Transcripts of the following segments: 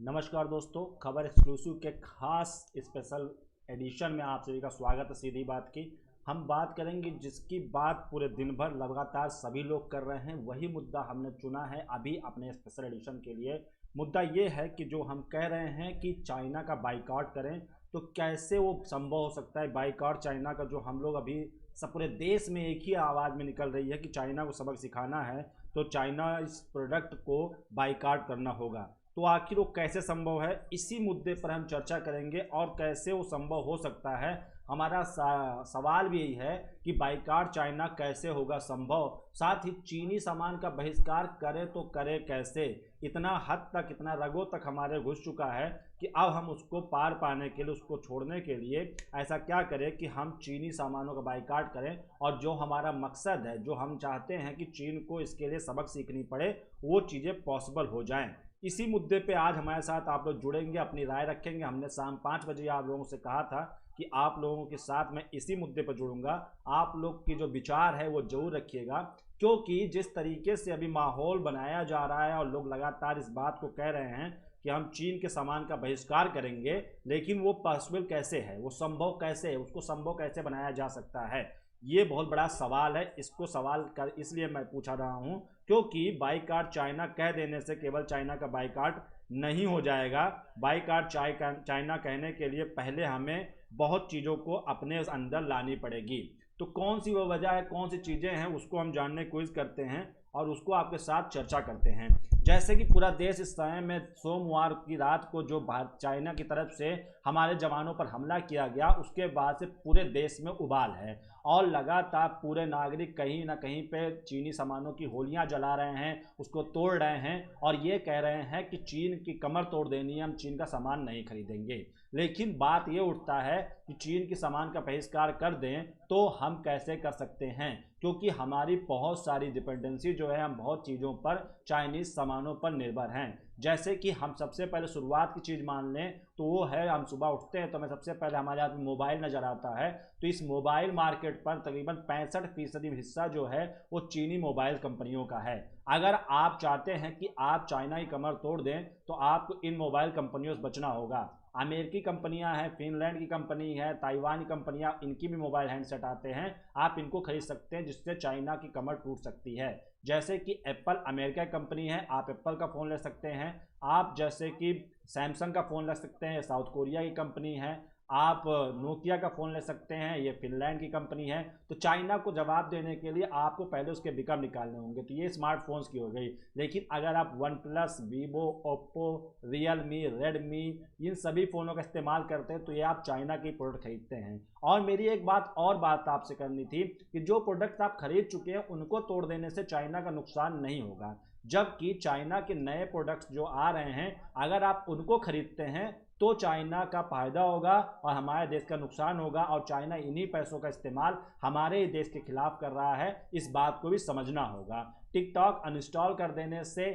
नमस्कार दोस्तों, खबर एक्सक्लूसिव के खास स्पेशल एडिशन में आप सभी का स्वागत है। सीधी बात की हम बात करेंगे जिसकी बात पूरे दिन भर लगातार सभी लोग कर रहे हैं, वही मुद्दा हमने चुना है अभी अपने स्पेशल एडिशन के लिए। मुद्दा ये है कि जो हम कह रहे हैं कि चाइना का बाइकआउट करें, तो कैसे वो संभव हो सकता है। बाइकआउट चाइना का जो हम लोग अभी सब पूरे देश में एक ही आवाज़ में निकल रही है कि चाइना को सबक सिखाना है, तो चाइना इस प्रोडक्ट को बाइकआउट करना होगा। तो आखिर वो कैसे संभव है, इसी मुद्दे पर हम चर्चा करेंगे और कैसे वो संभव हो सकता है। हमारा सवाल भी यही है कि बाइकआउट चाइना कैसे होगा संभव, साथ ही चीनी सामान का बहिष्कार करे तो करे कैसे। इतना हद तक, इतना रगों तक हमारे घुस चुका है कि अब हम उसको पार पाने के लिए, उसको छोड़ने के लिए ऐसा क्या करें कि हम चीनी सामानों का बाइकआउट करें, और जो हमारा मकसद है, जो हम चाहते हैं कि चीन को इसके लिए सबक सीखनी पड़े, वो चीज़ें पॉसिबल हो जाएं। इसी मुद्दे पे आज हमारे साथ आप लोग जुड़ेंगे, अपनी राय रखेंगे। हमने शाम 5 बजे आप लोगों से कहा था कि आप लोगों के साथ मैं इसी मुद्दे पर जुड़ूंगा। आप लोग की जो विचार है वो जरूर रखिएगा, क्योंकि जिस तरीके से अभी माहौल बनाया जा रहा है और लोग लगातार इस बात को कह रहे हैं कि हम चीन के सामान का बहिष्कार करेंगे, लेकिन वो पॉसिबल कैसे है, वो संभव कैसे है, उसको संभव कैसे बनाया जा सकता है, ये बहुत बड़ा सवाल है। इसको सवाल कर इसलिए मैं पूछा रहा हूं क्योंकि बाइकआउट चाइना कह देने से केवल चाइना का बाइकआउट नहीं हो जाएगा। बाइकआउट चाइना कहने के लिए पहले हमें बहुत चीज़ों को अपने अंदर लानी पड़ेगी। तो कौन सी वो वजह है, कौन सी चीज़ें हैं, उसको हम जानने की कोशिश करते हैं और उसको आपके साथ चर्चा करते हैं। जैसे कि पूरा देश इस समय में सोमवार की रात को जो चाइना की तरफ से हमारे जवानों पर हमला किया गया, उसके बाद से पूरे देश में उबाल है और लगातार पूरे नागरिक कहीं ना कहीं पे चीनी सामानों की होलियां जला रहे हैं, उसको तोड़ रहे हैं और ये कह रहे हैं कि चीन की कमर तोड़ देनी है, हम चीन का सामान नहीं खरीदेंगे। लेकिन बात ये उठता है कि चीन के सामान का बहिष्कार कर दें तो हम कैसे कर सकते हैं, क्योंकि हमारी बहुत सारी डिपेंडेंसी जो है, हम बहुत चीज़ों पर, चाइनीज़ सामानों पर निर्भर हैं। जैसे कि हम सबसे पहले शुरुआत की चीज़ मान लें तो वो है, हम सुबह उठते हैं तो हमें सबसे पहले हमारे हाथ में मोबाइल नज़र आता है। तो इस मोबाइल मार्केट पर तकरीबन 65% हिस्सा जो है वो चीनी मोबाइल कंपनियों का है। अगर आप चाहते हैं कि आप चाइना की कमर तोड़ दें तो आपको इन मोबाइल कंपनियों से बचना होगा। अमेरिकी कंपनियां हैं, फिनलैंड की कंपनी है, ताइवान की कंपनियां, इनकी भी मोबाइल हैंडसेट आते हैं, आप इनको खरीद सकते हैं जिससे चाइना की कमर टूट सकती है। जैसे कि एप्पल अमेरिका की कंपनी है, आप एप्पल का फ़ोन ले सकते हैं। आप जैसे कि सैमसंग का फ़ोन ले सकते हैं, साउथ कोरिया की कंपनी है। आप नोकिया का फ़ोन ले सकते हैं, ये फिनलैंड की कंपनी है। तो चाइना को जवाब देने के लिए आपको पहले उसके विकल्प निकालने होंगे। तो ये स्मार्टफोन्स की हो गई। लेकिन अगर आप OnePlus, Vivo, Oppo, Realme, Redmi, इन सभी फ़ोनों का इस्तेमाल करते हैं तो ये आप चाइना की प्रोडक्ट खरीदते हैं। और मेरी एक बात आपसे करनी थी कि जो प्रोडक्ट आप खरीद चुके हैं उनको तोड़ देने से चाइना का नुकसान नहीं होगा, जबकि चाइना के नए प्रोडक्ट्स जो आ रहे हैं, अगर आप उनको खरीदते हैं तो चाइना का फायदा होगा और हमारे देश का नुकसान होगा, और चाइना इन्हीं पैसों का इस्तेमाल हमारे ही देश के खिलाफ कर रहा है। इस बात को भी समझना होगा। टिकटॉक अनइंस्टॉल कर देने से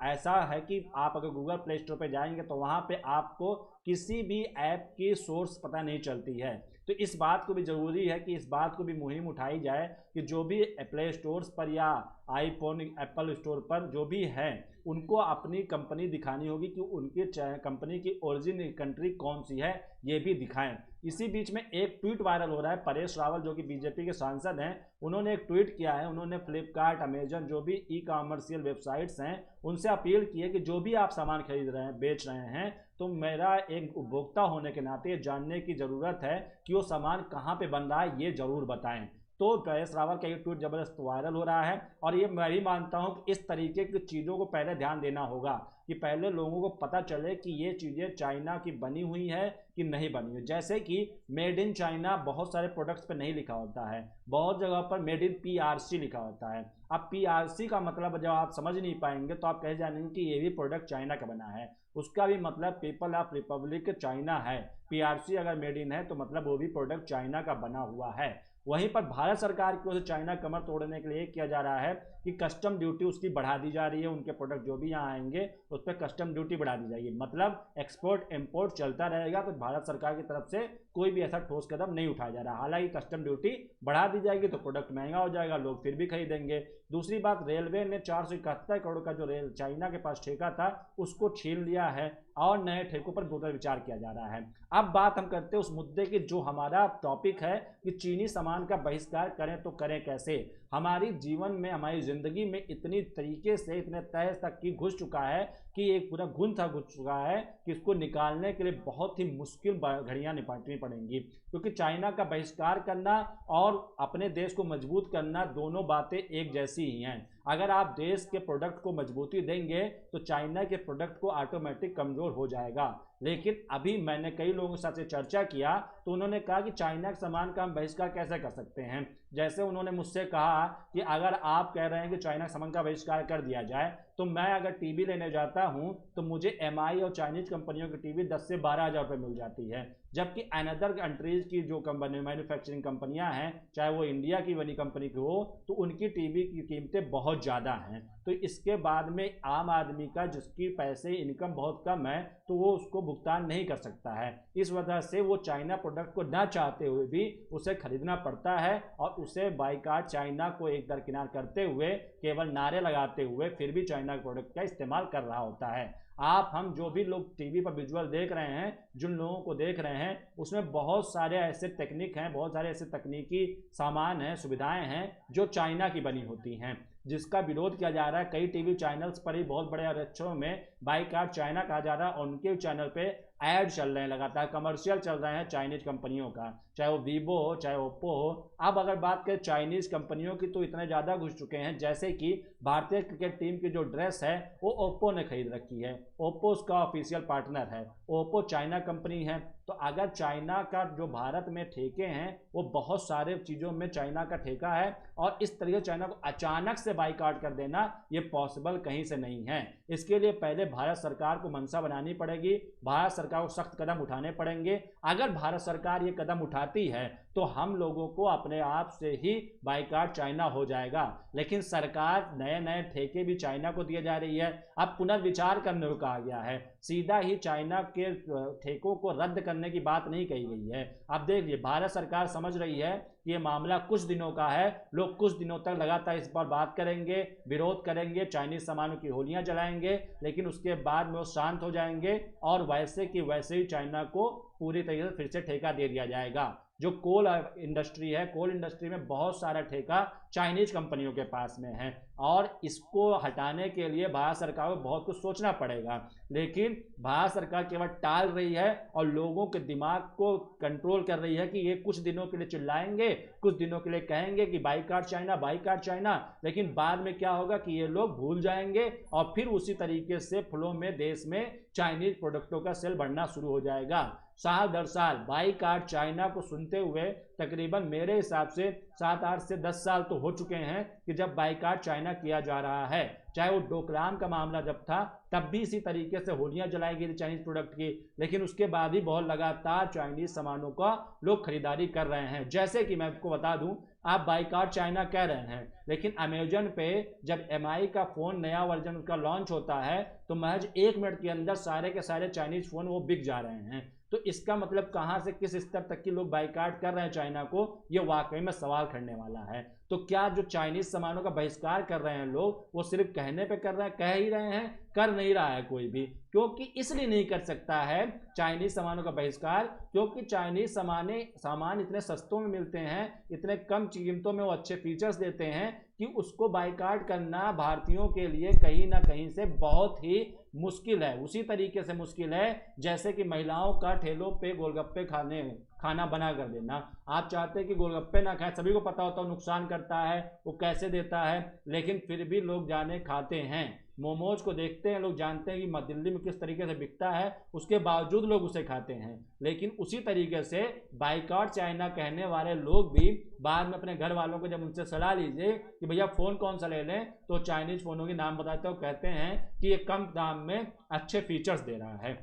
ऐसा है कि आप अगर गूगल प्ले स्टोर पे जाएंगे तो वहाँ पे आपको किसी भी ऐप की सोर्स पता नहीं चलती है। तो इस बात को भी ज़रूरी है कि इस बात को भी मुहिम उठाई जाए कि जो भी प्ले स्टोर्स पर या आईफोन एप्पल स्टोर पर जो भी हैं, उनको अपनी कंपनी दिखानी होगी कि उनकी कंपनी की ओरिजिन कंट्री कौन सी है, ये भी दिखाएं। इसी बीच में एक ट्वीट वायरल हो रहा है। परेश रावल जो कि बीजेपी के सांसद हैं, उन्होंने एक ट्वीट किया है। उन्होंने फ्लिपकार्ट, अमेजन, जो भी ई कॉमर्शियल वेबसाइट्स हैं, उनसे अपील की है कि जो भी आप सामान खरीद रहे हैं, बेच रहे हैं, तो मेरा एक उपभोक्ता होने के नाते ये जानने की ज़रूरत है कि वो सामान कहाँ पे बन रहा है, ये ज़रूर बताएं। तो परेश रावल का ये ट्वीट ज़बरदस्त वायरल हो रहा है और ये मैं भी मानता हूँ कि इस तरीके की चीज़ों को पहले ध्यान देना होगा कि पहले लोगों को पता चले कि ये चीज़ें चाइना की बनी हुई है कि नहीं बनी हुई। जैसे कि मेड इन चाइना बहुत सारे प्रोडक्ट्स पे नहीं लिखा होता है, बहुत जगह पर मेड इन PRC लिखा होता है। अब PRC का मतलब जब आप समझ नहीं पाएंगे तो आप कह जानेंगे कि ये भी प्रोडक्ट चाइना का बना है। उसका भी मतलब पीपल ऑफ रिपब्लिक चाइना है। PRC अगर मेड इन है तो मतलब वो भी प्रोडक्ट चाइना का बना हुआ है। वहीं पर भारत सरकार की ओर से चाइना कमर तोड़ने के लिए किया जा रहा है कि कस्टम ड्यूटी उसकी बढ़ा दी जा रही है। उनके प्रोडक्ट जो भी यहाँ आएंगे उस पर कस्टम ड्यूटी बढ़ा दी जाएगी, मतलब एक्सपोर्ट इंपोर्ट चलता रहेगा। तो भारत सरकार की तरफ से कोई भी ऐसा ठोस कदम नहीं उठाया जा रहा। हालांकि कस्टम ड्यूटी बढ़ा दी जाएगी तो प्रोडक्ट महंगा हो जाएगा, लोग फिर भी खरीदेंगे। दूसरी बात, रेलवे ने 471 करोड़ का जो रेल चाइना के पास ठेका था उसको छीन लिया है और नए ठेकों पर पुनर्विचार किया जा रहा है। अब बात हम करते हैं उस मुद्दे की जो हमारा टॉपिक है कि चीनी सामान का बहिष्कार करें तो करें कैसे। हमारी जीवन में, हमारी ज़िंदगी में इतनी तरीके से, इतने तय तक की घुस चुका है कि एक पूरा गुंथा घुस चुका है कि इसको निकालने के लिए बहुत ही मुश्किल घड़ियां निपाटनी पड़ेंगी, क्योंकि चाइना का बहिष्कार करना और अपने देश को मजबूत करना दोनों बातें एक जैसी ही हैं। अगर आप देश के प्रोडक्ट को मजबूती देंगे तो चाइना के प्रोडक्ट को ऑटोमेटिक कमज़ोर हो जाएगा। लेकिन अभी मैंने कई लोगों के साथ चर्चा किया तो उन्होंने कहा कि चाइना के सामान का हम बहिष्कार कैसे कर सकते हैं। जैसे उन्होंने मुझसे कहा कि अगर आप कह रहे हैं कि चाइना के सामान का बहिष्कार कर दिया जाए तो मैं अगर टीवी लेने जाता हूं तो मुझे एमआई और चाइनीज कंपनियों की टीवी 10 से 12 हज़ार रुपये मिल जाती है, जबकि अनदर कंट्रीज की जो कंपनी मैन्युफैक्चरिंग कंपनियां हैं, चाहे वो इंडिया की बनी कंपनी की हो, तो उनकी टीवी की कीमतें बहुत ज़्यादा हैं। तो इसके बाद में आम आदमी का, जिसकी पैसे इनकम बहुत कम है, तो वो उसको भुगतान नहीं कर सकता है। इस वजह से वो चाइना प्रोडक्ट को ना चाहते हुए भी उसे खरीदना पड़ता है और उसे बाइकाट चाइना को एक दरकिनार करते हुए, केवल नारे लगाते हुए फिर भी चाइना के प्रोडक्ट का इस्तेमाल कर रहा होता है। आप, हम जो भी लोग टीवी पर विजुअल देख रहे हैं, जिन लोगों को देख रहे हैं, उसमें बहुत सारे ऐसे टेक्निक हैं, बहुत सारे ऐसे तकनीकी सामान हैं, सुविधाएं हैं जो चाइना की बनी होती हैं, जिसका विरोध किया जा रहा है। कई टीवी चैनल्स पर ही बहुत बड़े अक्षरों में बाइकाट चाइना कहा जा रहा है और उनके चैनल पे ऐड चल रहे हैं, लगातार कमर्शियल चल रहे हैं चाइनीज कंपनियों का, चाहे वो वीवो हो, चाहे ओप्पो हो। अब अगर बात करें चाइनीज कंपनियों की तो इतने ज़्यादा घुस चुके हैं, जैसे कि भारतीय क्रिकेट टीम की जो ड्रेस है वो ओप्पो ने खरीद रखी है, ओप्पो उसका ऑफिशियल पार्टनर है, ओप्पो चाइना कंपनी है। तो अगर चाइना का जो भारत में ठेके हैं वो बहुत सारे चीज़ों में चाइना का ठेका है और इस तरीके से चाइना को अचानक से बाइकाट कर देना ये पॉसिबल कहीं से नहीं है। इसके लिए पहले भारत सरकार को मंशा बनानी पड़ेगी, भारत सरकार को सख्त कदम उठाने पड़ेंगे। अगर भारत सरकार ये कदम उठाती है तो हम लोगों को अपने आप से ही बाइकाट चाइना हो जाएगा। लेकिन सरकार नए नए ठेके भी चाइना को दिए जा रही है। अब पुनर्विचार करने को कहा गया है, सीधा ही चाइना के ठेकों को रद्द करने की बात नहीं कही गई है। अब देखिए, भारत सरकार समझ रही है कि ये मामला कुछ दिनों का है, लोग कुछ दिनों तक लगातार इस पर बात करेंगे, विरोध करेंगे, चाइनीज सामानों की होलियां जलाएंगे, लेकिन उसके बाद में वो शांत हो जाएंगे और वैसे कि वैसे ही चाइना को पूरी तरीके से फिर से ठेका दे दिया जाएगा। जो कोल इंडस्ट्री है, कोल इंडस्ट्री में बहुत सारा ठेका चाइनीज कंपनियों के पास में है और इसको हटाने के लिए भारत सरकार को बहुत कुछ सोचना पड़ेगा। लेकिन भारत सरकार केवल टाल रही है और लोगों के दिमाग को कंट्रोल कर रही है कि ये कुछ दिनों के लिए चिल्लाएंगे, कुछ दिनों के लिए कहेंगे कि बाइकाट चाइना, बाइकाट चाइना, लेकिन बाद में क्या होगा कि ये लोग भूल जाएंगे और फिर उसी तरीके से फ्लो में देश में चाइनीज प्रोडक्टों का सेल बढ़ना शुरू हो जाएगा। साल दर साल बाइकाट चाइना को सुनते हुए तकरीबन मेरे हिसाब से 7-8 से 10 साल तो हो चुके हैं कि जब बाइकाट चाइना किया जा रहा है। चाहे वो डोकलाम का मामला जब था तब भी इसी तरीके से होलियां जलाई गई थी चाइनीज प्रोडक्ट की, लेकिन उसके बाद भी बहुत लगातार चाइनीज सामानों का लोग खरीदारी कर रहे हैं। जैसे कि मैं आपको बता दूं, आप बाइकाट चाइना कह रहे हैं, लेकिन अमेजन पे जब एमआई का फ़ोन नया वर्जन उसका लॉन्च होता है तो महज 1 मिनट के अंदर सारे के सारे चाइनीज़ फ़ोन वो बिक जा रहे हैं। तो इसका मतलब कहाँ से किस स्तर तक की लोग बाइकाट कर रहे हैं चाइना को, ये वाकई में सवाल करने वाला है। तो क्या जो चाइनीज़ सामानों का बहिष्कार कर रहे हैं लोग, वो सिर्फ कहने पे कर रहे हैं, कह ही रहे हैं, कर नहीं रहा है कोई भी। क्योंकि इसलिए नहीं कर सकता है चाइनीज़ सामानों का बहिष्कार, क्योंकि चाइनीज़ सामान इतने सस्तों में मिलते हैं, इतने कम कीमतों में वो अच्छे फीचर्स देते हैं कि उसको बाइकाट करना भारतीयों के लिए कहीं ना कहीं से बहुत ही मुश्किल है। उसी तरीके से मुश्किल है जैसे कि महिलाओं का ठेलों पे गोलगप्पे खाना बना कर देना। आप चाहते हैं कि गोलगप्पे ना खाएं, सभी को पता होता है नुकसान करता है, वो कैसे देता है, लेकिन फिर भी लोग जाने खाते हैं। मोमोज को देखते हैं, लोग जानते हैं कि दिल्ली में किस तरीके से बिकता है, उसके बावजूद लोग उसे खाते हैं। लेकिन उसी तरीके से बाइकाट चाइना कहने वाले लोग भी बाद में अपने घर वालों को जब उनसे सलाह लीजिए कि भैया फ़ोन कौन सा ले लें, तो चाइनीज़ फ़ोनों के नाम बताते हो, कहते हैं कि ये कम दाम में अच्छे फीचर्स दे रहा है।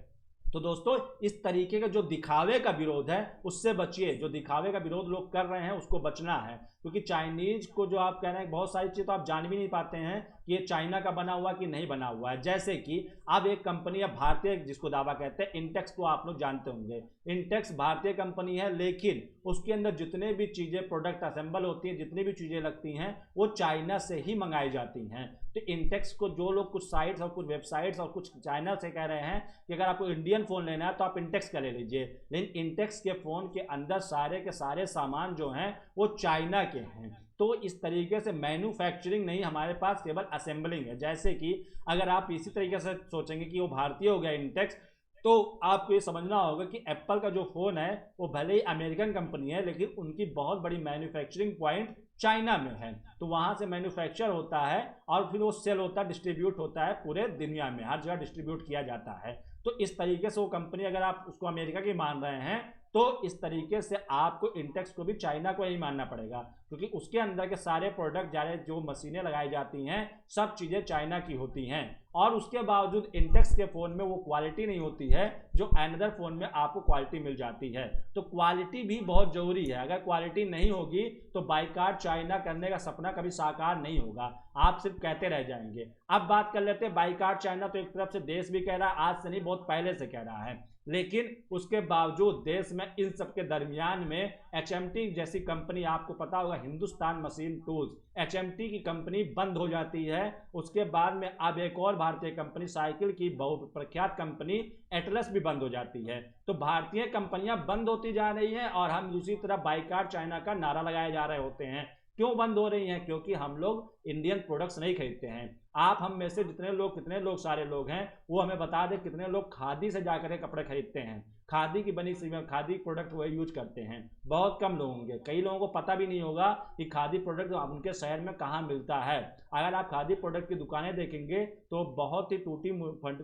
तो दोस्तों इस तरीके का जो दिखावे का विरोध है उससे बचिए, जो दिखावे का विरोध लोग कर रहे हैं उसको बचना है, क्योंकि चाइनीज को जो आप कह रहे हैं बहुत सारी चीज़ तो आप जान भी नहीं पाते हैं कि ये चाइना का बना हुआ कि नहीं बना हुआ है। जैसे कि अब एक कंपनी है भारतीय जिसको दावा कहते हैं, इंटेक्स को आप लोग जानते होंगे। इंटेक्स भारतीय कंपनी है, लेकिन उसके अंदर जितने भी चीज़ें प्रोडक्ट असेंबल होती हैं, जितनी भी चीज़ें लगती हैं वो चाइना से ही मंगाई जाती हैं। तो इंटेक्स को जो लोग कुछ साइट्स और कुछ वेबसाइट्स और कुछ चैनल से कह रहे हैं कि अगर आपको इंडियन फ़ोन लेना है तो आप इंटेक्स का ले लीजिए, लेकिन इंटेक्स के फ़ोन के अंदर सारे के सारे सामान जो हैं वो चाइना के हैं। तो इस तरीके से मैन्युफैक्चरिंग नहीं, हमारे पास केवल असेंबलिंग है। जैसे कि अगर आप इसी तरीके से सोचेंगे कि वो भारतीय हो गया इंटेक्स, तो आपको ये समझना होगा कि एप्पल का जो फ़ोन है वो भले ही अमेरिकन कंपनी है, लेकिन उनकी बहुत बड़ी मैन्युफैक्चरिंग पॉइंट चाइना में है। तो वहाँ से मैन्युफैक्चर होता है और फिर वो सेल होता है, डिस्ट्रीब्यूट होता है पूरे दुनिया में, हर जगह डिस्ट्रीब्यूट किया जाता है। तो इस तरीके से वो कंपनी, अगर आप उसको अमेरिका की मान रहे हैं तो इस तरीके से आपको इंटेक्स को भी चाइना को ही मानना पड़ेगा, क्योंकि उसके अंदर के सारे प्रोडक्ट, सारे जो मशीनें लगाई जाती हैं सब चीज़ें चाइना की होती हैं। और उसके बावजूद इंटेक्स के फ़ोन में वो क्वालिटी नहीं होती है जो अनदर फ़ोन में आपको क्वालिटी मिल जाती है। तो क्वालिटी भी बहुत ज़रूरी है, अगर क्वालिटी नहीं होगी तो बाइकाट चाइना करने का सपना कभी साकार नहीं होगा, आप सिर्फ कहते रह जाएंगे। अब बात कर लेते हैं बाइकाट चाइना। तो एक तरफ से देश भी कह रहा है, आज से नहीं बहुत पहले से कह रहा है, लेकिन उसके बावजूद देश में इन सब के दरमियान में HMT जैसी कंपनी, आपको पता होगा हिंदुस्तान मशीन टूल्स, HMT की कंपनी बंद हो जाती है। उसके बाद में अब एक और भारतीय कंपनी, साइकिल की बहुत प्रख्यात कंपनी एटलस भी बंद हो जाती है। तो भारतीय कंपनियां बंद होती जा रही हैं और हम दूसरी तरफ बाइकाट चाइना का नारा लगाए जा रहे होते हैं। क्यों बंद हो रही हैं? क्योंकि हम लोग इंडियन प्रोडक्ट्स नहीं खरीदते हैं। आप हम में से कितने लोग सारे लोग हैं वो हमें बता दें, कितने लोग खादी से जाकर कपड़े खरीदते हैं, खादी की बनी खादी प्रोडक्ट वो यूज करते हैं? बहुत कम लोग होंगे। कई लोगों को पता भी नहीं होगा कि खादी प्रोडक्ट उनके शहर में कहाँ मिलता है। अगर आप खादी प्रोडक्ट की दुकानें देखेंगे तो बहुत ही टूटी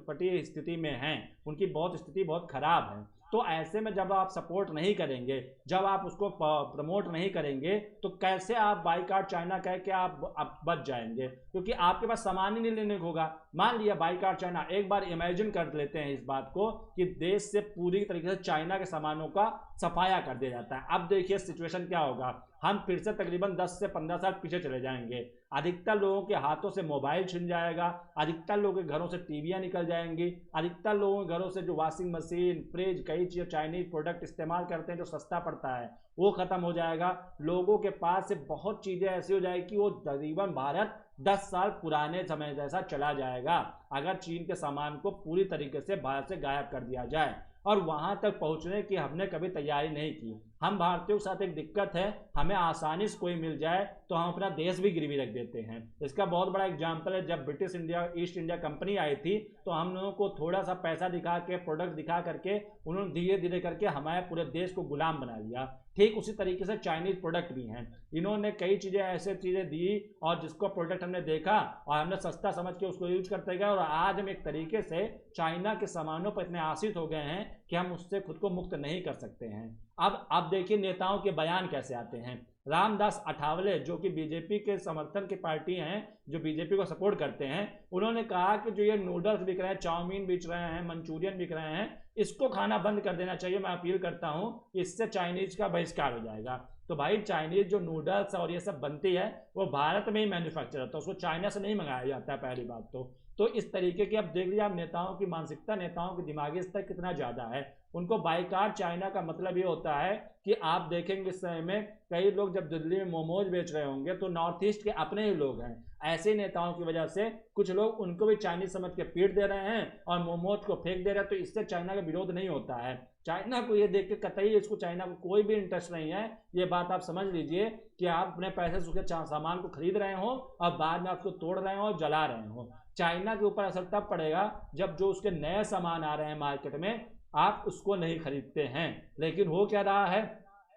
फटी स्थिति में हैं, उनकी स्थिति बहुत खराब है। तो ऐसे में जब आप सपोर्ट नहीं करेंगे, जब आप उसको प्रमोट नहीं करेंगे, तो कैसे आप बाइकाट चाइना कह के आप बच जाएंगे? क्योंकि आपके पास सामान ही नहीं लेने को होगा। मान लिया बाइकाट चाइना, एक बार इमेजिन कर लेते हैं इस बात को कि देश से पूरी तरीके से चाइना के सामानों का सफाया कर दिया जाता है। अब देखिए सिचुएशन क्या होगा, हम फिर से तकरीबन 10 से 15 साल पीछे चले जाएंगे। अधिकतर लोगों के हाथों से मोबाइल छिन जाएगा, अधिकतर लोगों के घरों से टीवियां निकल जाएंगी, अधिकतर लोगों के घरों से जो वॉशिंग मशीन, फ्रिज, कई चीज़ चाइनीज प्रोडक्ट इस्तेमाल करते हैं जो सस्ता पड़ता है वो ख़त्म हो जाएगा। लोगों के पास से बहुत चीज़ें ऐसी हो जाएगी कि वो तकरीबन भारत 10 साल पुराने समय जैसा चला जाएगा, अगर चीन के सामान को पूरी तरीके से भारत से गायब कर दिया जाए। और वहां तक पहुंचने की हमने कभी तैयारी नहीं की। हम भारतीयों के साथ एक दिक्कत है, हमें आसानी से कोई मिल जाए तो हम अपना देश भी गिरवी रख देते हैं। इसका बहुत बड़ा एग्जाम्पल है, जब British India East India Company आई थी तो हम लोगों को थोड़ा सा पैसा दिखा के, प्रोडक्ट दिखा करके उन्होंने धीरे धीरे करके हमारे पूरे देश को गुलाम बना लिया। ठीक उसी तरीके से चाइनीज प्रोडक्ट भी हैं, इन्होंने कई चीज़ें ऐसे चीज़ें दी और जिसको प्रोडक्ट हमने देखा और हमने सस्ता समझ के उसको यूज करते गए, और आज हम एक तरीके से चाइना के सामानों पर इतने आश्रित हो गए हैं कि हम उससे खुद को मुक्त नहीं कर सकते हैं। अब देखिए नेताओं के बयान कैसे आते हैं। रामदास अठावले जो कि बीजेपी के समर्थन की पार्टी हैं, जो बीजेपी को सपोर्ट करते हैं, उन्होंने कहा कि जो ये नूडल्स बिक रहे हैं, चाउमीन बिक रहे हैं, मंचूरियन बिक रहे हैं, इसको खाना बंद कर देना चाहिए। मैं अपील करता हूं, इससे चाइनीज का बहिष्कार हो जाएगा। तो भाई चाइनीज जो नूडल्स और ये सब बनती है वो भारत में ही मैन्युफैक्चर होता है, उसको चाइना से नहीं मंगाया जाता है, पहली बात तो इस तरीके की अब देख लीजिए आप नेताओं की मानसिकता, नेताओं की दिमागी स्तर कितना ज़्यादा है। उनको बाइकाट चाइना का मतलब ये होता है कि आप देखेंगे इस समय में कई लोग जब दिल्ली में मोमोज बेच रहे होंगे तो नॉर्थ ईस्ट के अपने ही लोग हैं, ऐसे नेताओं की वजह से कुछ लोग उनको भी चाइनीज समझ के पीट दे रहे हैं और मोमोज को फेंक दे रहे हैं। तो इससे चाइना का विरोध नहीं होता है। चाइना को ये देख के कतई इसको चाइना को कोई भी इंटरेस्ट नहीं है। ये बात आप समझ लीजिए कि आप अपने पैसे से उसके सामान को खरीद रहे हो और बाद में उसको तोड़ रहे हो और जला रहे हो। चाइना के ऊपर असर तब पड़ेगा जब जो उसके नए सामान आ रहे हैं मार्केट में आप उसको नहीं खरीदते हैं। लेकिन हो क्या रहा है,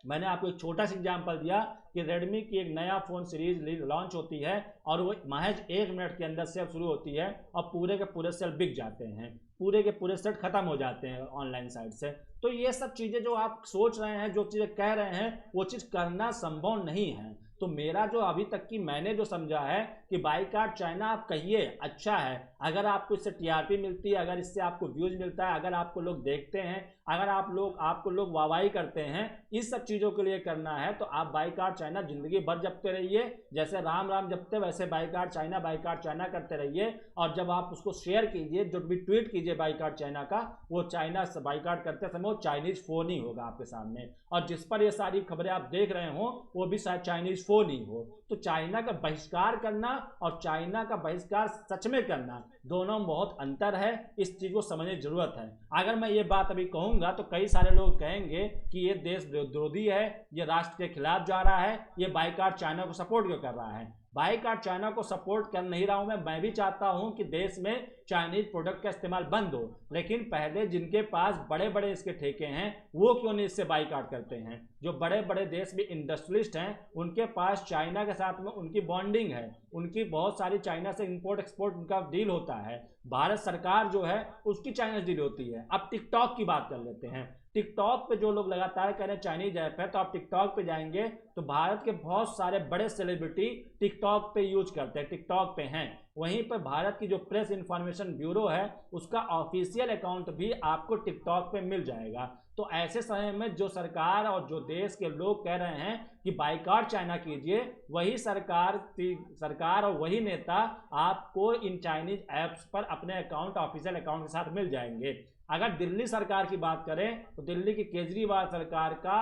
मैंने आपको एक छोटा सा एग्जांपल दिया कि रेडमी की एक नया फ़ोन सीरीज लॉन्च होती है और वो महज 1 मिनट के अंदर सेल शुरू होती है और पूरे के पूरे सेल बिक जाते हैं, पूरे के पूरे सेट खत्म हो जाते हैं ऑनलाइन साइट से। तो ये सब चीज़ें जो आप सोच रहे हैं, जो चीज़ें कह रहे हैं, वो चीज़ करना संभव नहीं है। तो मेरा जो अभी तक की मैंने जो समझा है कि बाइकाट चाइना आप कहिए अच्छा है, अगर आपको इससे टीआरपी मिलती है, अगर इससे आपको व्यूज मिलता है, अगर आपको लोग देखते हैं, अगर आपको लोग वाहवाही करते हैं, इस सब चीज़ों के लिए करना है तो आप बाइकाट चाइना जिंदगी भर जपते रहिए, जैसे राम राम जपते वैसे बाइकाट चाइना करते रहिए। और जब आप उसको शेयर कीजिए, जो भी ट्वीट कीजिए बाइकाट चाइना का, वो चाइना से बाइकाट करते समय वो चाइनीज फोन ही होगा आपके सामने, और जिस पर ये सारी खबरें आप देख रहे हो वो भी शायद चाइनीज फोन ही हो। तो चाइना का बहिष्कार करना और चाइना का बहिष्कार सच में करना, दोनों में बहुत अंतर है, इस चीज को समझने की जरूरत है। अगर मैं ये बात अभी कहूंगा तो कई सारे लोग कहेंगे कि ये देश विरोधी है, ये राष्ट्र के खिलाफ जा रहा है, ये बाइकाट चाइना को सपोर्ट क्यों कर रहा है। बाइकाट चाइना को सपोर्ट कर नहीं रहा हूं मैं भी चाहता हूं कि देश में चाइनीज प्रोडक्ट का इस्तेमाल बंद हो, लेकिन पहले जिनके पास बड़े बड़े इसके ठेके हैं वो क्यों नहीं इससे बाइकाट करते हैं। जो बड़े बड़े देश में इंडस्ट्रियलिस्ट हैं उनके पास चाइना के साथ में उनकी बॉन्डिंग है, उनकी बहुत सारी चाइना से इंपोर्ट एक्सपोर्ट उनका डील होता है, भारत सरकार जो है उसकी चाइना से डील होती है। अब टिकटॉक की बात कर लेते हैं। टिकटॉक पे जो लोग लगातार कह रहे हैं चाइनीज ऐप है, तो आप टिकटॉक पे जाएंगे तो भारत के बहुत सारे बड़े सेलिब्रिटी टिकटॉक पे यूज करते हैं, टिकटॉक पे हैं। वहीं पर भारत की जो प्रेस इंफॉर्मेशन ब्यूरो है उसका ऑफिशियल अकाउंट भी आपको टिकटॉक पे मिल जाएगा। तो ऐसे समय में जो सरकार और जो देश के लोग कह रहे हैं कि बाइकाट चाइना कीजिए, वही सरकार और वही नेता आपको इन चाइनीज ऐप्स पर अपने अकाउंट ऑफिशियल अकाउंट के साथ मिल जाएंगे। अगर दिल्ली सरकार की बात करें तो दिल्ली की केजरीवाल सरकार का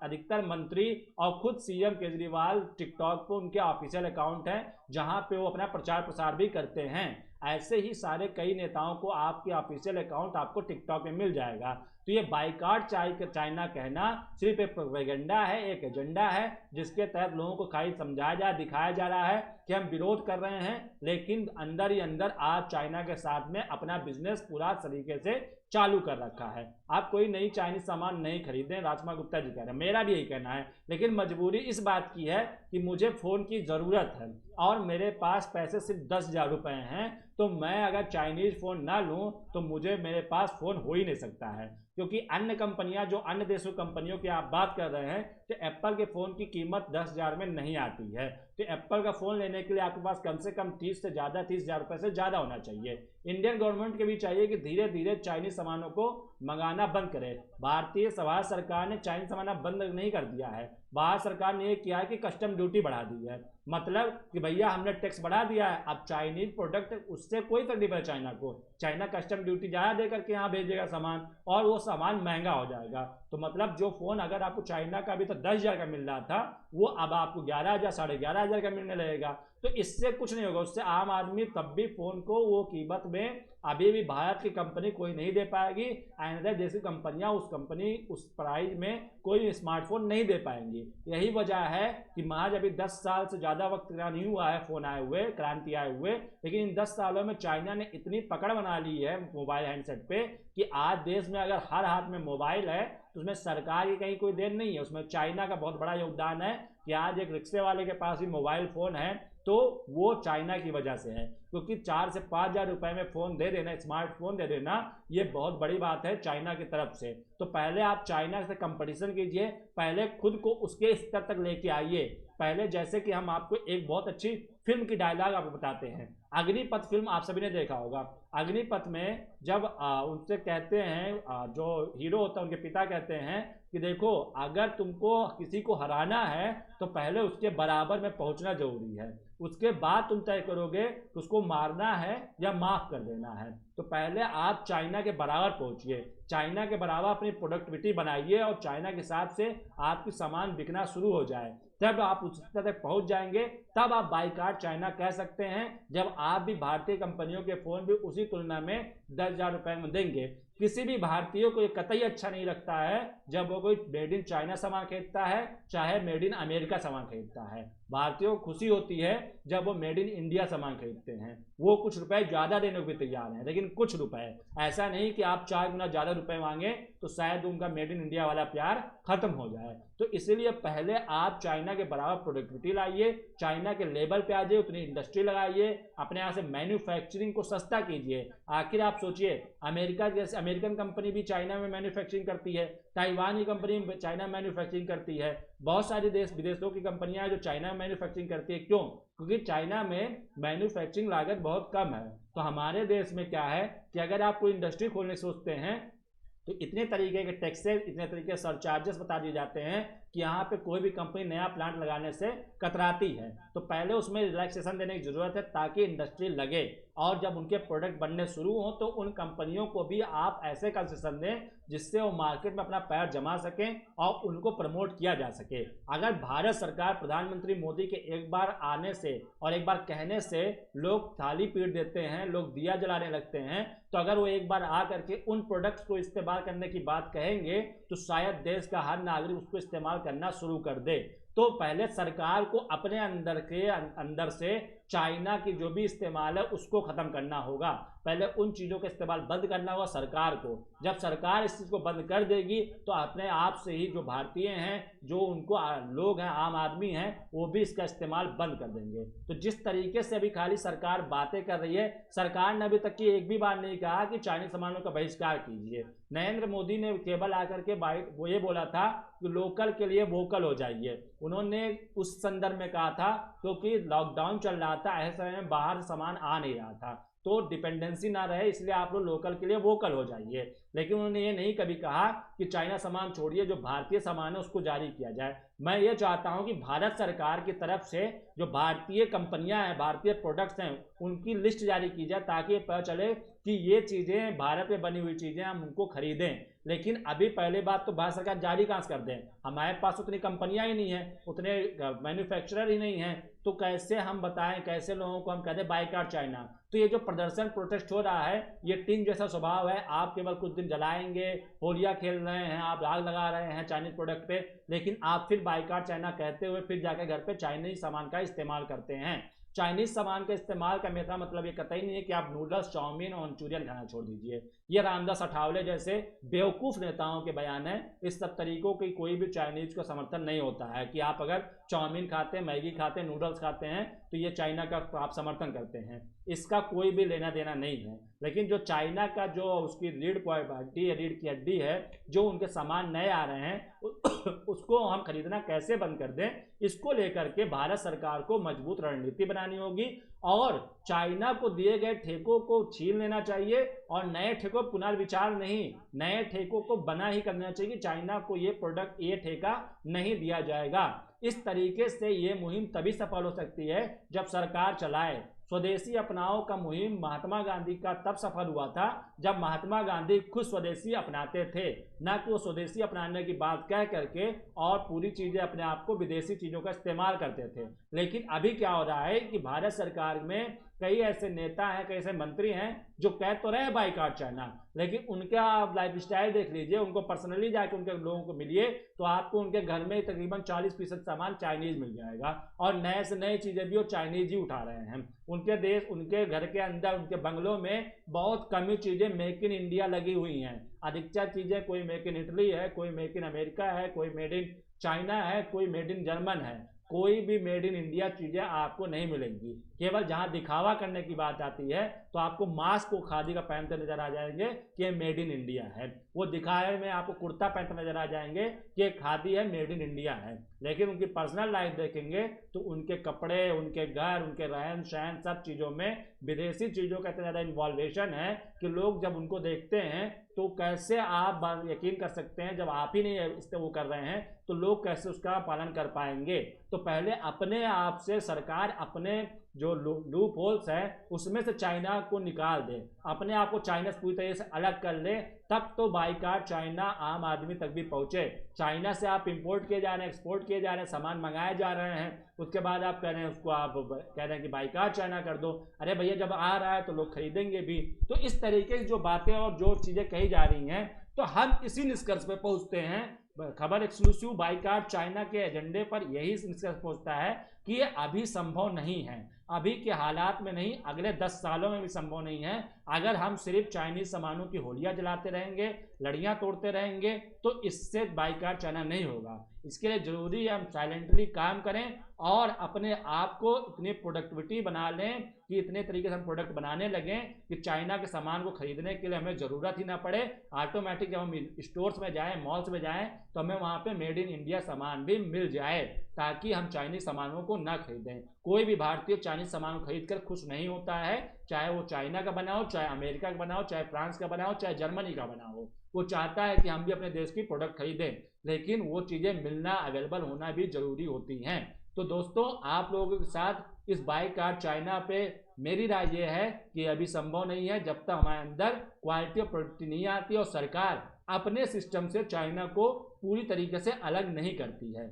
अधिकतर मंत्री और खुद सीएम केजरीवाल टिकटॉक पर उनके ऑफिशियल अकाउंट है जहां पे वो अपना प्रचार प्रसार भी करते हैं। ऐसे ही सारे कई नेताओं को आपके ऑफिशियल अकाउंट आपको टिकटॉक में मिल जाएगा। तो ये बाइकाट चाइना कहना सिर्फ एक प्रोपेगेंडा है, एक एजेंडा है जिसके तहत लोगों को खाली समझाया जा दिखाया जा रहा है कि हम विरोध कर रहे हैं, लेकिन अंदर ही अंदर आप चाइना के साथ में अपना बिजनेस पूरा तरीके से चालू कर रखा है। आप कोई नई चाइनीज सामान नहीं खरीदें, राजकुमार गुप्ता जी कह रहे हैं, मेरा भी यही कहना है, लेकिन मजबूरी इस बात की है कि मुझे फ़ोन की ज़रूरत है और मेरे पास पैसे सिर्फ 10,000 रुपये हैं, तो मैं अगर चाइनीज़ फ़ोन ना लूँ तो मेरे पास फ़ोन हो ही नहीं सकता है। क्योंकि अन्य कंपनियां, जो अन्य देशों कंपनियों की आप बात कर रहे हैं, तो एप्पल के फ़ोन की कीमत 10,000 में नहीं आती है। तो एप्पल का फ़ोन लेने के लिए आपके पास कम से कम 30,000 रुपये से ज़्यादा होना चाहिए। इंडियन गवर्नमेंट के भी चाहिए कि धीरे धीरे चाइनीज सामानों को मंगाना बंद करे। भारतीय भारत सरकार ने चाइनीज सामान बंद नहीं कर दिया है, भारत सरकार ने ये किया है कि कस्टम ड्यूटी बढ़ा दी है, मतलब कि भैया हमने टैक्स बढ़ा दिया है, अब चाइनीज प्रोडक्ट उससे कोई तकलीफ है चाइना को, चाइना कस्टम ड्यूटी ज़्यादा दे करके यहाँ भेजेगा सामान और वो सामान महंगा हो जाएगा। तो मतलब जो फ़ोन अगर आपको चाइना का अभी तो 10,000 का मिल रहा था वो अब आपको 11,000 11,500 का मिलने लगेगा। तो इससे कुछ नहीं होगा, उससे आम आदमी तब भी फ़ोन को वो कीमत में अभी भी भारत की कंपनी कोई नहीं दे पाएगी, अदर देश की कंपनियां उस प्राइस में कोई स्मार्टफोन नहीं दे पाएंगी। यही वजह है कि महज अभी 10 साल से ज़्यादा वक्त नहीं हुआ है फ़ोन आए हुए, क्रांति आए हुए, लेकिन इन 10 सालों में चाइना ने इतनी पकड़ बना ली है मोबाइल हैंडसेट पे कि आज देश में अगर हर हाथ में मोबाइल है तो उसमें सरकार की कहीं कोई देन नहीं है, उसमें चाइना का बहुत बड़ा योगदान है कि आज एक रिक्शे वाले के पास भी मोबाइल फ़ोन है तो वो चाइना की वजह से है। क्योंकि 4 से 5,000 रुपये में फ़ोन दे देना, स्मार्टफोन दे देना, ये बहुत बड़ी बात है चाइना की तरफ से। तो पहले आप चाइना से कंपटीशन कीजिए, पहले खुद को उसके स्तर तक लेके आइए। पहले जैसे कि हम आपको एक बहुत अच्छी फिल्म की डायलॉग आपको बताते हैं, अग्निपथ फिल्म आप सभी ने देखा होगा। अग्निपथ में जब उनसे कहते हैं, जो हीरो होता है उनके पिता कहते हैं कि देखो अगर तुमको किसी को हराना है तो पहले उसके बराबर में पहुंचना जरूरी है, उसके बाद तुम तय करोगे कि उसको मारना है या माफ़ कर देना है। तो पहले आप चाइना के बराबर पहुंचिए, चाइना के बराबर अपनी प्रोडक्टिविटी बनाइए और चाइना के हिसाब से आपकी सामान बिकना शुरू हो जाए, तब आप उस स्तर तक पहुंच जाएंगे, तब आप बाइकाट चाइना कह सकते हैं। जब आप भी भारतीय कंपनियों के फ़ोन भी उसी तुलना में 10,000 रुपये में देंगे। किसी भी भारतीय को ये कतई अच्छा नहीं लगता है जब वो कोई मेड इन चाइना सामान खरीदता है चाहे मेड इन अमेरिका सामान खरीदता है। भारतीयों को खुशी होती है जब वो मेड इन इंडिया सामान खरीदते हैं, वो कुछ रुपए ज़्यादा देने को भी तैयार हैं, लेकिन कुछ रुपए, ऐसा नहीं कि आप 4 गुना ज़्यादा रुपए मांगे तो शायद उनका मेड इन इंडिया वाला प्यार खत्म हो जाए। तो इसलिए पहले आप चाइना के बराबर प्रोडक्टिविटी लाइए, चाइना के लेवल पे आ जाइए, उतनी इंडस्ट्री लगाइए, अपने यहाँ से मैन्युफैक्चरिंग को सस्ता कीजिए। आखिर आप सोचिए, अमेरिका जैसे अमेरिकन कंपनी भी चाइना में मैन्युफैक्चरिंग करती है, ताइवान की कंपनी चाइना में मैन्युफैक्चरिंग करती है, बहुत सारी देश विदेशों की कंपनियां जो चाइना में मैन्युफैक्चरिंग करती है। क्यों? क्योंकि चाइना में मैन्युफैक्चरिंग लागत बहुत कम है। तो हमारे देश में क्या है कि अगर आप कोई इंडस्ट्री खोलने सोचते हैं तो इतने तरीके के टैक्सेस, इतने तरीके के सरचार्जेस बता दिए जाते हैं कि यहाँ पे कोई भी कंपनी नया प्लांट लगाने से कतराती है। तो पहले उसमें रिलैक्सेशन देने की ज़रूरत है ताकि इंडस्ट्री लगे, और जब उनके प्रोडक्ट बनने शुरू हों तो उन कंपनियों को भी आप ऐसे कंसेशन दें जिससे वो मार्केट में अपना पैर जमा सकें और उनको प्रमोट किया जा सके। अगर भारत सरकार, प्रधानमंत्री मोदी के एक बार आने से और एक बार कहने से लोग थाली पीट देते हैं, लोग दिया जलाने लगते हैं, तो अगर वो एक बार आ करके उन प्रोडक्ट्स को इस्तेमाल करने की बात कहेंगे तो शायद देश का हर नागरिक उसको इस्तेमाल करना शुरू कर दे। तो पहले सरकार को अपने अंदर से चाइना की जो भी इस्तेमाल है उसको ख़त्म करना होगा। पहले उन चीज़ों का इस्तेमाल बंद करना होगा सरकार को। जब सरकार इस चीज़ को बंद कर देगी तो अपने आप से ही जो भारतीय हैं, जो उनको लोग हैं, आम आदमी हैं, वो भी इसका इस्तेमाल बंद कर देंगे। तो जिस तरीके से अभी खाली सरकार बातें कर रही है, सरकार ने अभी तक की एक भी बार नहीं कहा कि चाइनीज सामानों का बहिष्कार कीजिए। नरेंद्र मोदी ने केवल आकर के वो ये बोला था कि लोकल के लिए वोकल हो जाइए। उन्होंने उस संदर्भ में कहा था क्योंकि लॉकडाउन चल रहा था, ऐसे समय में बाहर सामान आ नहीं रहा था, तो डिपेंडेंसी ना रहे, इसलिए आप लोग लोकल के लिए वोकल हो जाइए। लेकिन उन्होंने ये नहीं कभी कहा कि चाइना सामान छोड़िए, जो भारतीय सामान है उसको जारी किया जाए। मैं ये चाहता हूं कि भारत सरकार की तरफ से जो भारतीय कंपनियां हैं, भारतीय प्रोडक्ट्स हैं, उनकी लिस्ट जारी की जाए ताकि पता चले कि ये चीज़ें भारत में बनी हुई चीज़ें हम उनको खरीदें। लेकिन अभी पहले बात तो भारत सरकार जारी कहाँ से कर दें? हमारे पास उतनी कंपनियां ही नहीं हैं, उतने मैन्युफैक्चरर ही नहीं हैं, तो कैसे हम बताएं, कैसे लोगों को हम कहते बायकॉट चाइना? तो ये जो प्रदर्शन प्रोटेस्ट हो रहा है, ये टीम जैसा स्वभाव है। आप केवल कुछ दिन जलाएंगे, होलियां खेल रहे हैं, आप आग लगा रहे हैं चाइनीज प्रोडक्ट पे, लेकिन आप फिर बायकॉट चाइना कहते हुए फिर जाकर घर पे चाइनीज सामान का इस्तेमाल करते हैं। चाइनीज सामान के इस्तेमाल का मेरा मतलब ये कतई नहीं है कि आप नूडल्स, चाउमीन और मंचूरियन खाना छोड़ दीजिए। ये रामदास अठावले जैसे बेवकूफ़ नेताओं के बयान है। इस सब तरीकों की कोई भी चाइनीज का समर्थन नहीं होता है कि आप अगर चाउमीन खाते हैं, मैगी खाते हैं, नूडल्स खाते हैं तो ये चाइना का आप समर्थन करते हैं। इसका कोई भी लेना देना नहीं है। लेकिन जो चाइना का जो उसकी रीढ़ की हड्डी है, जो उनके सामान नए आ रहे हैं उसको हम खरीदना कैसे बंद कर दें, इसको लेकर के भारत सरकार को मजबूत रणनीति बनानी होगी और चाइना को दिए गए ठेकों को छीन लेना चाहिए और नए ठेकों पुनर्विचार नहीं, नए ठेकों को बना ही करना चाहिए। चाइना को ये प्रोडक्ट, ये ठेका नहीं दिया जाएगा। इस तरीके से ये मुहिम तभी सफल हो सकती है जब सरकार चलाए। स्वदेशी अपनाओ का मुहिम महात्मा गांधी का तब सफल हुआ था जब महात्मा गांधी खुद स्वदेशी अपनाते थे, ना कि वो स्वदेशी अपनाने की बात कह करके और पूरी चीज़ें अपने आप को विदेशी चीज़ों का इस्तेमाल करते थे। लेकिन अभी क्या हो रहा है कि भारत सरकार में कई ऐसे नेता हैं, कई ऐसे मंत्री हैं जो कह तो रहे हैं बायकॉट चाइना, लेकिन उनका आप लाइफ स्टाइल देख लीजिए, उनको पर्सनली जाके उनके लोगों को मिलिए तो आपको उनके घर में तकरीबन 40% सामान चाइनीज मिल जाएगा और नए से नई चीज़ें भी वो चाइनीज ही उठा रहे हैं। उनके देश, उनके घर के अंदर, उनके बंगलों में बहुत कम ही चीज़ें मेक इन इंडिया लगी हुई हैं। अधिकतर चीज़ें कोई मेक इन इटली है, कोई मेक इन अमेरिका है, कोई मेड इन चाइना है, कोई मेड इन जर्मन है। कोई भी मेड इन इंडिया चीज़ें आपको नहीं मिलेंगी। केवल जहां दिखावा करने की बात आती है तो आपको मास्क को खादी का पहनते नजर आ जाएंगे कि मेड इन इंडिया है, वो दिखावे में आपको कुर्ता पहनते नजर आ जाएंगे कि खादी है, मेड इन इंडिया है। लेकिन उनकी पर्सनल लाइफ देखेंगे तो उनके कपड़े, उनके घर, उनके रहन सहन, सब चीज़ों में विदेशी चीज़ों का इतना ज़्यादा इन्वॉल्वेशन है कि लोग जब उनको देखते हैं तो कैसे आप यकीन कर सकते हैं, जब आप ही नहीं इससे वो कर रहे हैं तो लोग कैसे उसका पालन कर पाएंगे। तो पहले अपने आप से सरकार अपने जो लूप होल्स है उसमें से चाइना को निकाल दे, अपने आप को चाइना से पूरी तरीके से अलग कर ले, तब तो बायकॉट चाइना आम आदमी तक भी पहुंचे। चाइना से आप इंपोर्ट किए जा रहे हैं, एक्सपोर्ट किए जा रहे हैं, सामान मंगाए जा रहे हैं, उसके बाद आप कह रहे हैं उसको, आप कह रहे हैं कि बायकॉट चाइना कर दो। अरे भैया, जब आ रहा है तो लोग खरीदेंगे भी। तो इस तरीके की जो बातें और जो चीज़ें कही जा रही हैं, तो हम इसी निष्कर्ष पे पहुंचते हैं। खबर एक्सक्लूसिव बायकॉट चाइना के एजेंडे पर यही निष्कर्ष पहुंचता है कि ये अभी संभव नहीं है, अभी के हालात में नहीं, अगले 10 सालों में भी संभव नहीं है। अगर हम सिर्फ चाइनीज सामानों की होलियां जलाते रहेंगे, लड़ियां तोड़ते रहेंगे, तो इससे बाइकाट चाइना नहीं होगा। इसके लिए जरूरी है हम साइलेंटली काम करें और अपने आप को इतनी प्रोडक्टिविटी बना लें कि इतने तरीके से हम प्रोडक्ट बनाने लगें कि चाइना के सामान को खरीदने के लिए हमें ज़रूरत ही ना पड़े। ऑटोमेटिक जब हम स्टोर्स में जाएं, मॉल्स में जाएं, तो हमें वहाँ पे मेड इन इंडिया सामान भी मिल जाए, ताकि हम चाइनीज सामानों को ना खरीदें। कोई भी भारतीय चाइनीज सामान खरीद कर खुश नहीं होता है, चाहे वो चाइना का बना हो, चाहे अमेरिका का बना हो, चाहे फ्रांस का बना हो, चाहे जर्मनी का बना हो। वो चाहता है कि हम भी अपने देश की प्रोडक्ट खरीदें, लेकिन वो चीज़ें मिलना, अवेलेबल होना भी जरूरी होती हैं। तो दोस्तों, आप लोगों के साथ इस बाइकाट चाइना पे मेरी राय ये है कि अभी संभव नहीं है, जब तक हमारे अंदर क्वालिटी ऑफ प्रोडक्ट नहीं आती और सरकार अपने सिस्टम से चाइना को पूरी तरीके से अलग नहीं करती है।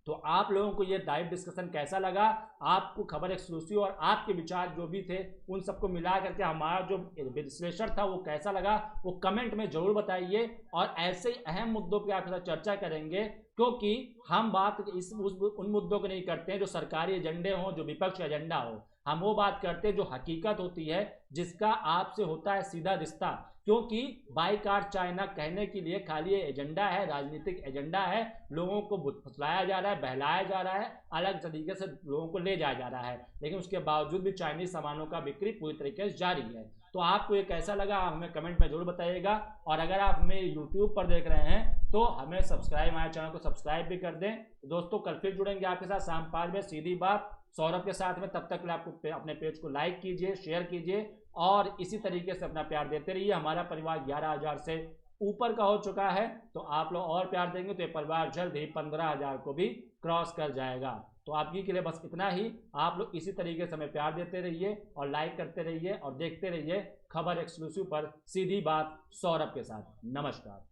तो आप लोगों को ये लाइव डिस्कशन कैसा लगा, आपको खबर एक्सक्लूसिव और आपके विचार जो भी थे उन सबको मिला करके हमारा जो विश्लेषण था वो कैसा लगा, वो कमेंट में जरूर बताइए। और ऐसे अहम मुद्दों पर आपके साथ चर्चा करेंगे, क्योंकि हम बात उन मुद्दों को नहीं करते हैं जो सरकारी एजेंडे हों, जो विपक्ष का एजेंडा हो। हम वो बात करते हैं जो हकीकत होती है, जिसका आपसे होता है सीधा रिश्ता। क्योंकि बाइकाट चाइना कहने के लिए खाली एजेंडा है, राजनीतिक एजेंडा है, लोगों को फुसलाया जा रहा है, बहलाया जा रहा है, अलग तरीके से लोगों को ले जाया जा रहा है, लेकिन उसके बावजूद भी चाइनीज सामानों का बिक्री पूरी तरीके से जारी है। तो आपको ये कैसा लगा, आप हमें कमेंट में जरूर बताइएगा। और अगर आप हमें यूट्यूब पर देख रहे हैं तो हमें सब्सक्राइब, हमारे चैनल को सब्सक्राइब भी कर दें। दोस्तों, कल फिर जुड़ेंगे आपके साथ शाम 5 बजे सीधी बात सौरभ के साथ में। तब तक के लिए आपको अपने पेज को लाइक कीजिए, शेयर कीजिए और इसी तरीके से अपना प्यार देते रहिए। हमारा परिवार 11,000 से ऊपर का हो चुका है, तो आप लोग और प्यार देंगे तो ये परिवार जल्द ही 15,000 को भी क्रॉस कर जाएगा। तो आपकी के लिए बस इतना ही। आप लोग इसी तरीके से हमें प्यार देते रहिए और लाइक करते रहिए और देखते रहिए खबर एक्सक्लूसिव पर सीधी बात सौरभ के साथ। नमस्कार।